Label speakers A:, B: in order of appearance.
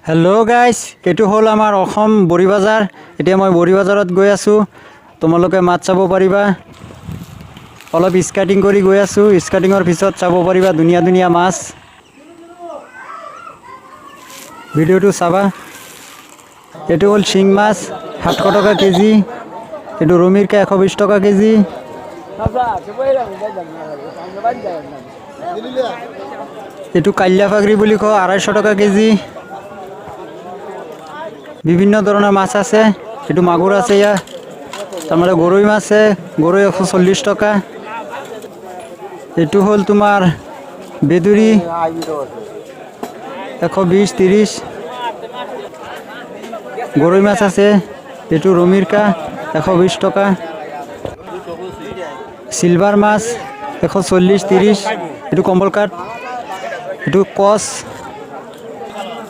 A: Hello' guys, এইটো হ'ল আমাৰ অসম বৰি বজাৰ। এতিয়া মই বৰি বজাৰত গৈ আছোঁ, তোমালোকে মাছ চাব পাৰিবা। অলপ স্কাৰ্টিং কৰি গৈ আছোঁ, স্কাৰ্টিঙৰ পিছত চাব পাৰিবা ধুনীয়া ধুনীয়া মাছ। ভিডিঅ'টো চাবা। এইটো হ'ল শিং মাছ 700 টকা কেজি, এইটো ৰমিৰকা 120 টকা কেজি। এইটো কালিয়া ফাগৰি বুলি কয় 250 টকা কেজি। বিভিন্ন ধৰণৰ মাছ আছে। এইটো মাগুৰ আছে, ইয়াত তাৰমানে গৰৈ মাছ আছে, গৰৈ 140 টকা। এইটো হ'ল তোমাৰ বেদুৰি 120-30। গৰৈ মাছ আছে, এইটো ৰমিৰকা 120 টকা। চিলভাৰ মাছ 140-30, এইটো কমল কাট, এইটো কচ